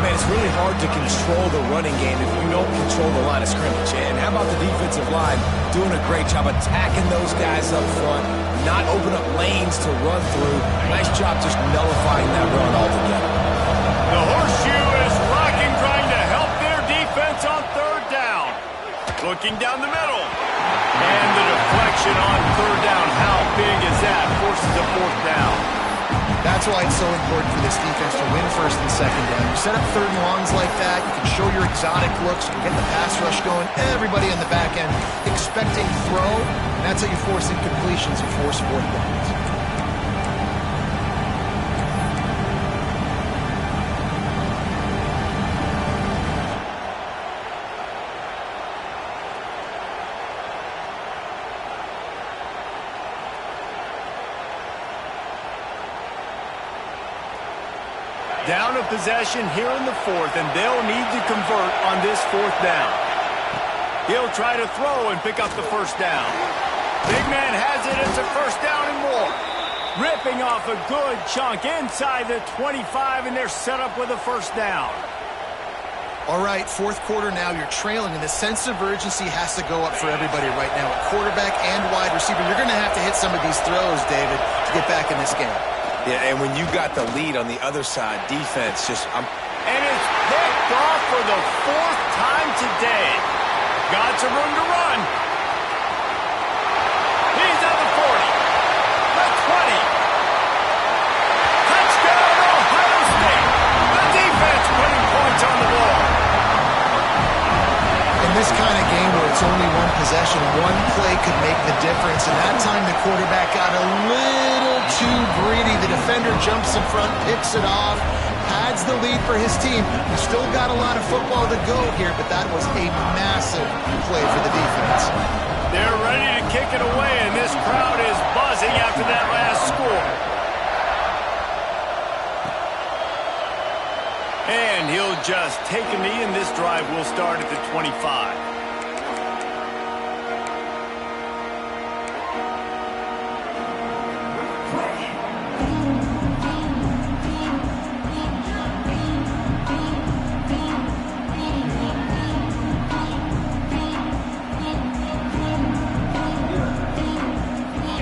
Man, it's really hard to control the running game if you don't control the line of scrimmage. And how about the defensive line doing a great job attacking those guys up front, not open up lanes to run through. Nice job just nullifying that run altogether. The horseshoe is rocking, trying to help their defense on 3rd down. Looking down the middle. And the deflection on 3rd down. How big is that? Forces a 4th down. That's why it's so important for this defense to win 1st and 2nd down. You set up 3rd and longs like that, you can show your exotic looks, you can get the pass rush going, everybody in the back end expecting throw, and that's how you force incompletions and force 4th downs. Down a possession here in the 4th, and they'll need to convert on this 4th down. He'll try to throw and pick up the first down. Big man has it. It's a first down and more. Ripping off a good chunk inside the 25, and they're set up with a first down. All right, 4th quarter now, you're trailing, and the sense of urgency has to go up for everybody right now. At quarterback and wide receiver, you're going to have to hit some of these throws, David, to get back in this game. Yeah, and when you got the lead on the other side, defense just... And it's picked off for the 4th time today. Got some room to run. He's at the 40. The 20. Touchdown, Ohio State. The defense putting points on the board. In this kind of game where it's only one possession, one play could make the difference, and that time the quarterback got a little too greedy. The defender jumps in front, picks it off, pads the lead for his team. He's still got a lot of football to go here, but that was a massive play for the defense. They're ready to kick it away, and this crowd is buzzing after that last score. And he'll just take a knee, and this drive will start at the 25.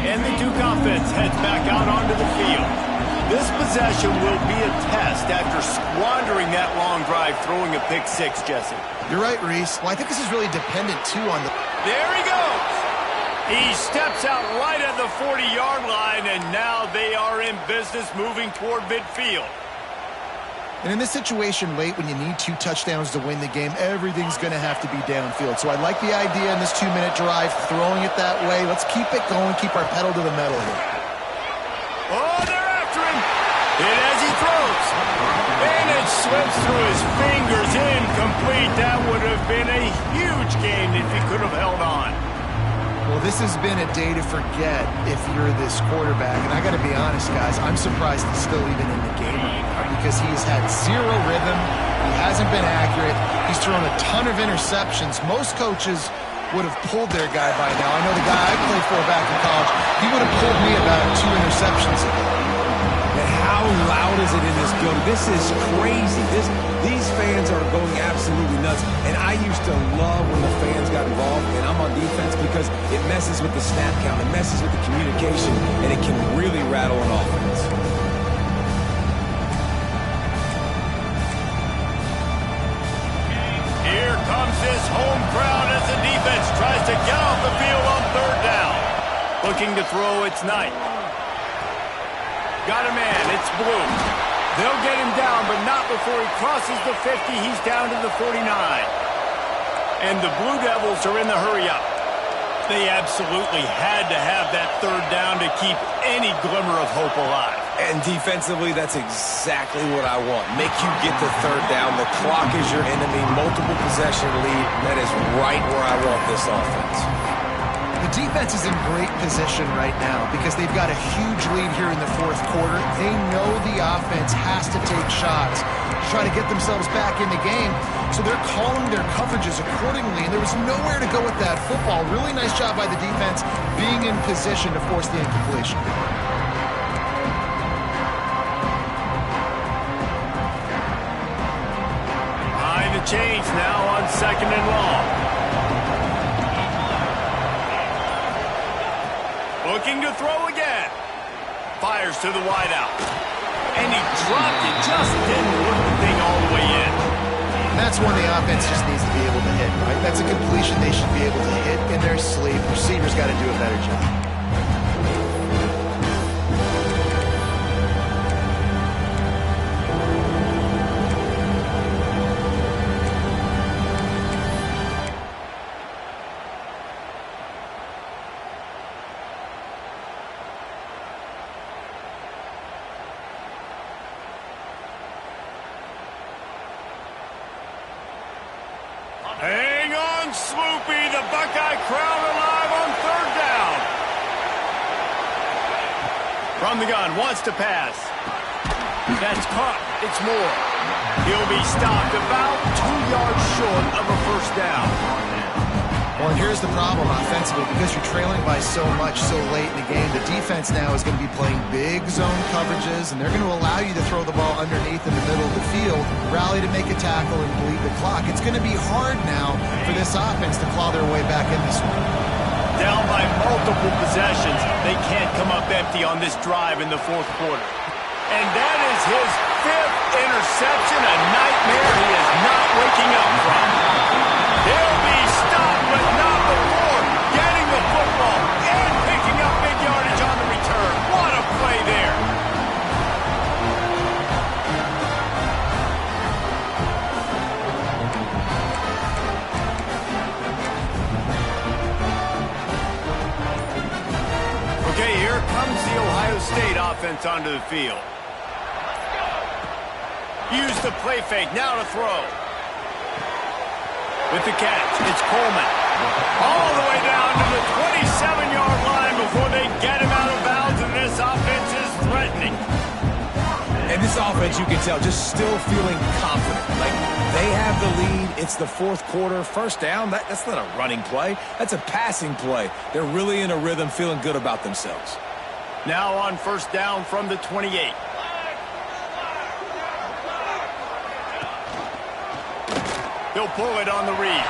And the Duke offense heads back out onto the field. This possession will be a test after squandering that long drive, throwing a pick 6, Jesse. You're right, Reese. Well, I think this is really dependent, too, on the... There he goes! He steps out right at the 40-yard line, and now they are in business moving toward midfield. And in this situation late, when you need 2 touchdowns to win the game, everything's going to have to be downfield. So I like the idea in this 2-minute drive, throwing it that way. Let's keep it going, keep our pedal to the metal here. Oh, they're after him! Hit as he throws. And it slips through his fingers, incomplete. That would have been a huge gain if he could have held on. Well, this has been a day to forget if you're this quarterback. And I got to be honest, guys, I'm surprised he's still even in the game right now because he's had zero rhythm. He hasn't been accurate. He's thrown a ton of interceptions. Most coaches would have pulled their guy by now. I know the guy I played for back in college, he would have pulled me about 2 interceptions ago. And how loud is it in this building? This is crazy. These fans are going absolutely nuts. And I used to love when the fans got involved, and I'm on defense because it messes with the snap count, it messes with the communication, and it can really rattle an offense. Here comes this home crowd as the defense tries to get off the field on 3rd down. Looking to throw, it's Knight. Got a man, it's Blue. They'll get him down, but not before he crosses the 50. He's down to the 49. And the Blue Devils are in the hurry-up. They absolutely had to have that 3rd down to keep any glimmer of hope alive. And defensively, that's exactly what I want. Make you get the 3rd down. The clock is your enemy. Multiple possession lead. That is right where I want this offense. The defense is in great position right now because they've got a huge lead here in the 4th quarter. They know the offense has to take shots to try to get themselves back in the game. So they're calling their coverages accordingly, and there was nowhere to go with that football. Really nice job by the defense being in position to force the incompletion. Behind the chains now on 2nd and long. Looking to throw again. Fires to the wideout. And he dropped it. Just didn't put the thing all the way in. And that's one the offense just needs to be able to hit, right? That's a completion they should be able to hit in their sleep. Receivers got to do a better job. Hang on, Sloopy. The Buckeye crowd alive on 3rd down. From the gun, wants to pass. That's caught. It's Moore. He'll be stopped about 2 yards short of a 1st down. Well, and here's the problem offensively. Because you're trailing by so much so late in the game, the defense now is going to be playing big zone coverages, and they're going to allow you to throw the ball underneath in the middle of the field, rally to make a tackle, and bleed the clock. It's going to be hard now for this offense to claw their way back in this one. Down by multiple possessions, they can't come up empty on this drive in the 4th quarter. And that is his 5th interception, a nightmare he is not waking up from. He'll be stopped, but not before getting the football and picking up big yardage on the return. What a play there. Okay, here comes the Ohio State offense onto the field. Use the play fake, now to throw. With the catch, it's Coleman. All the way down to the 27-yard line before they get him out of bounds, and this offense is threatening. And this offense, you can tell, just still feeling confident. Like, they have the lead. It's the 4th quarter. 1st down, that's not a running play. That's a passing play. They're really in a rhythm, feeling good about themselves. Now on 1st down from the 28. He'll pull it on the read.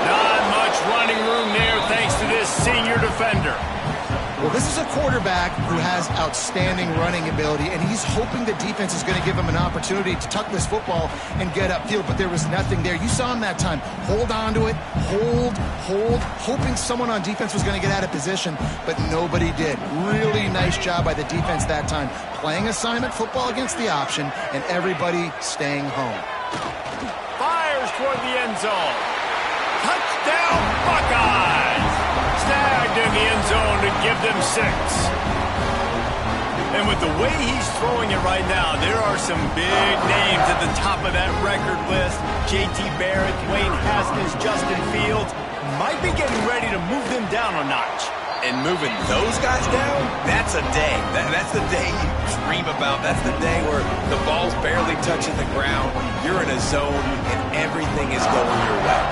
Not much running room there thanks to this senior defender. Well, this is a quarterback who has outstanding running ability, and he's hoping the defense is going to give him an opportunity to tuck this football and get upfield, but there was nothing there. You saw him that time. Hold on to it, hold, hoping someone on defense was going to get out of position, but nobody did. Really nice job by the defense that time, playing assignment football against the option, and everybody staying home. Fires toward the end zone. Touchdown, Buckeyes! Snagged in the end zone to give them 6. And with the way he's throwing it right now, there are some big names at the top of that record list. J.T. Barrett, Dwayne Haskins, Justin Fields might be getting ready to move them down a notch. And moving those guys down, that's a day. That's the day you dream about. That's the day where the ball's barely touching the ground, you're in a zone, and everything is going your way.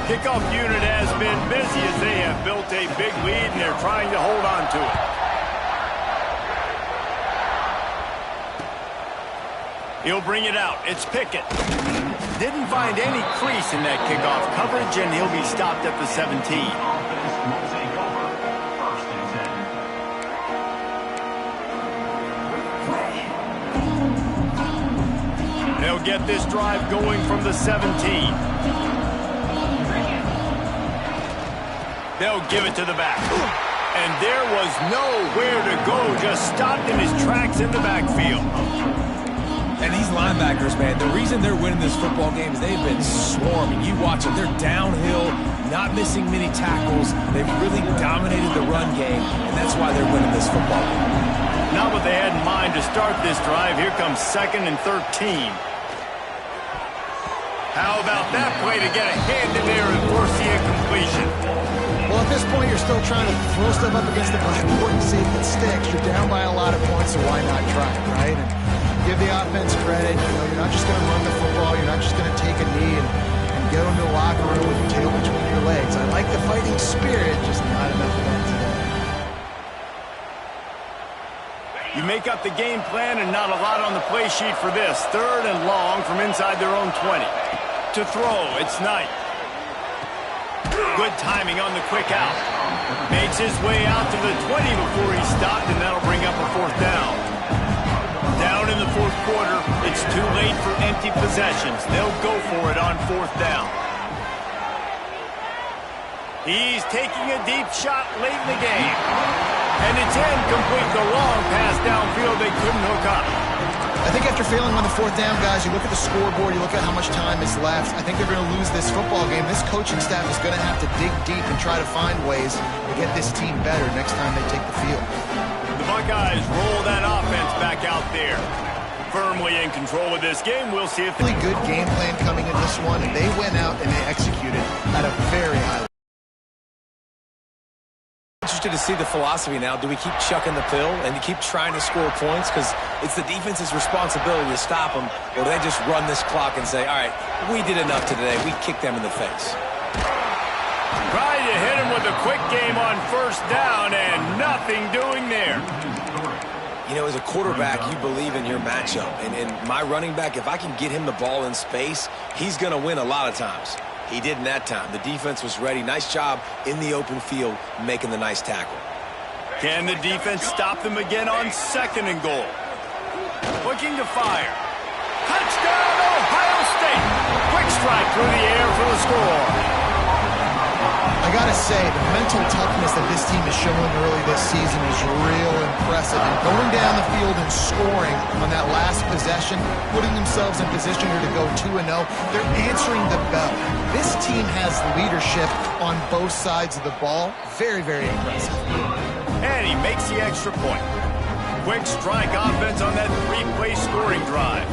Kickoff unit has been busy as they have built a big lead, and they're trying to hold on to it. He'll bring it out. It's Pickett. Didn't find any crease in that kickoff coverage, and he'll be stopped at the 17. They'll get this drive going from the 17. They'll give it to the back. And there was nowhere to go, just stopped in his tracks in the backfield. And these linebackers, man, the reason they're winning this football game is they've been swarming. You watch them. They're downhill, not missing many tackles. They've really dominated the run game, and that's why they're winning this football game. Not what they had in mind to start this drive. Here comes 2nd and 13. How about that play to get a hand in there and force the incompletion? Well, at this point, you're still trying to throw stuff up against the blackboard and see if it sticks. You're down by a lot of points, so why not try it, right? And give the offense credit. You know, you're not just going to run the football. You're not just going to take a knee and go into the locker room with your tail between your legs. I like the fighting spirit, just not enough of that today. You make up the game plan and not a lot on the play sheet for this. 3rd and long from inside their own 20. To throw, it's Knight. Good timing on the quick out. Makes his way out to the 20 before he stopped, and that'll bring up a 4th down. Down in the 4th quarter, it's too late for empty possessions. They'll go for it on 4th down. He's taking a deep shot late in the game. And it's incomplete. The long pass downfield they couldn't hook up. I think after failing on the 4th down, guys, you look at the scoreboard, you look at how much time is left. I think they're going to lose this football game. This coaching staff is going to have to dig deep and try to find ways to get this team better next time they take the field. The Buckeyes roll that offense back out there. Firmly in control of this game. We'll see if... Really good game plan coming in this one, and they went out and they executed at a very high level. Interested to see the philosophy now. Do we keep chucking the pill and you keep trying to score points because it's the defense's responsibility to stop them, or do they just run this clock and say, all right, we did enough today, we kicked them in the face? Trying to hit him with a quick game on 1st down and nothing doing there. You know, as a quarterback, you believe in your matchup, and my running back, if I can get him the ball in space, he's going to win a lot of times. He did in that time. The defense was ready. Nice job in the open field making the nice tackle. Can the defense stop them again on 2nd and goal? Looking to fire. Touchdown, Ohio State. Quick strike through the air for the score. I gotta say, the mental toughness that this team is showing early this season is real impressive. And going down the field and scoring on that last possession, putting themselves in position here to go 2-0, they're answering the bell. This team has leadership on both sides of the ball. Very, very impressive. And he makes the extra point. Quick strike offense on that 3-play scoring drive.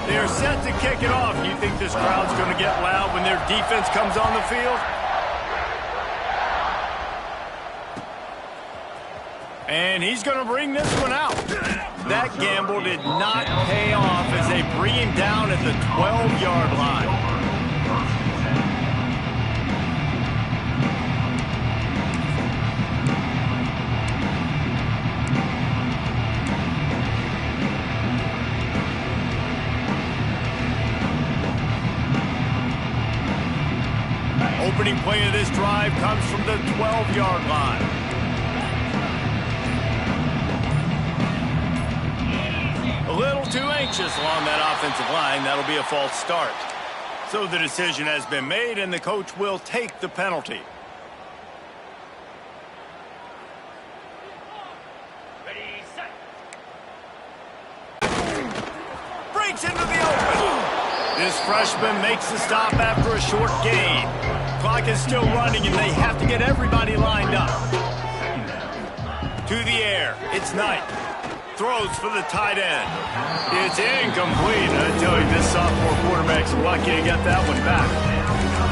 They're set to kick it off. You think this crowd's going to get loud when their defense comes on the field? And he's going to bring this one out. That gamble did not pay off as they bring him down at the 12-yard line. Opening play of this drive comes from the 12-yard line. A little too anxious along that offensive line. That'll be a false start. So the decision has been made, and the coach will take the penalty. Ready, set. Breaks into the open. This freshman makes the stop after a short gain. Clock is still running, and they have to get everybody lined up. To the air. It's Knight. Throws for the tight end. It's incomplete. I tell you, this sophomore quarterback's lucky to get that one back.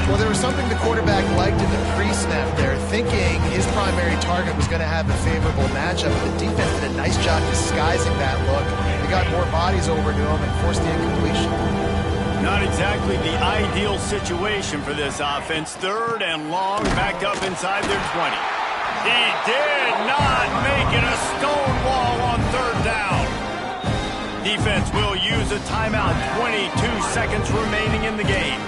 Well, there was something the quarterback liked in the pre-snap there, thinking his primary target was going to have a favorable matchup. The defense did a nice job disguising that look. They got more bodies over to him and forced the incompletion. Not exactly the ideal situation for this offense. 3rd and long, backed up inside their 20. He did not make it a stone wall on 3rd down. Defense will use a timeout. 22 seconds remaining in the game.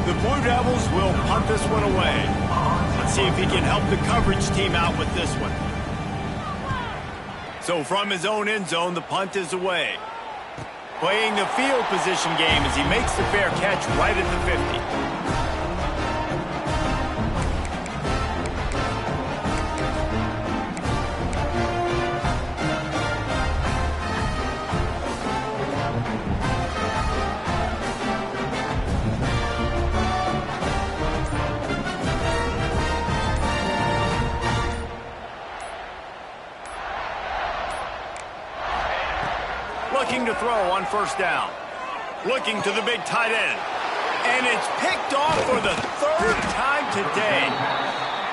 The Blue Devils will punt this one away. Let's see if he can help the coverage team out with this one. So from his own end zone, the punt is away. Playing the field position game as he makes the fair catch right at the 50. Looking to throw on 1st down. Looking to the big tight end. And it's picked off for the 3rd time today.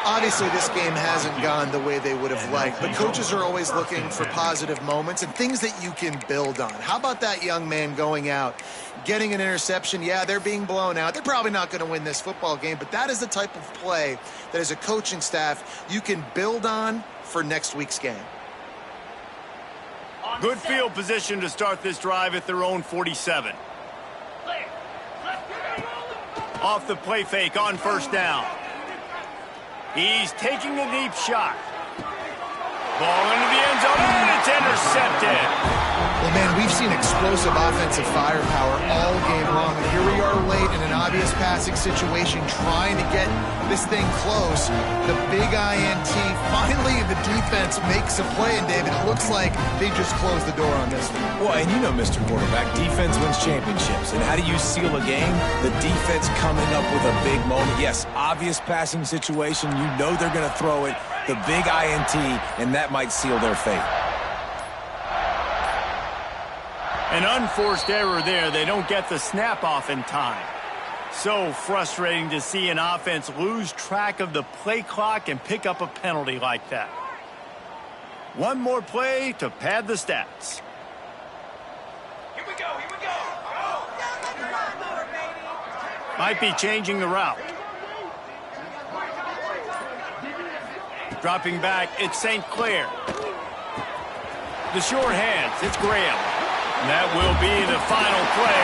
Obviously, this game hasn't gone the way they would have liked, but coaches are always looking for positive moments and things that you can build on. How about that young man going out, getting an interception? Yeah, they're being blown out. They're probably not going to win this football game, but that is the type of play that as a coaching staff you can build on for next week's game. Good field position to start this drive at their own 47. Off the play fake on 1st down. He's taking a deep shot. Ball into the end zone, and it's intercepted. Well, man, we've seen explosive offensive firepower all game long, and here we are late in an obvious passing situation trying to get this thing close. The big INT, finally the defense makes a play, and David, it looks like they just closed the door on this one. Well, and you know, Mr. Quarterback, defense wins championships. And how do you seal a game? The defense coming up with a big moment. Yes, obvious passing situation. You know they're going to throw it. The big INT, and that might seal their fate. An unforced error there. They don't get the snap off in time. So frustrating to see an offense lose track of the play clock and pick up a penalty like that. One more play to pad the stats. Here we go. Might be changing the route. Dropping back, it's St. Clair. The short hands, it's Graham. And that will be the final play.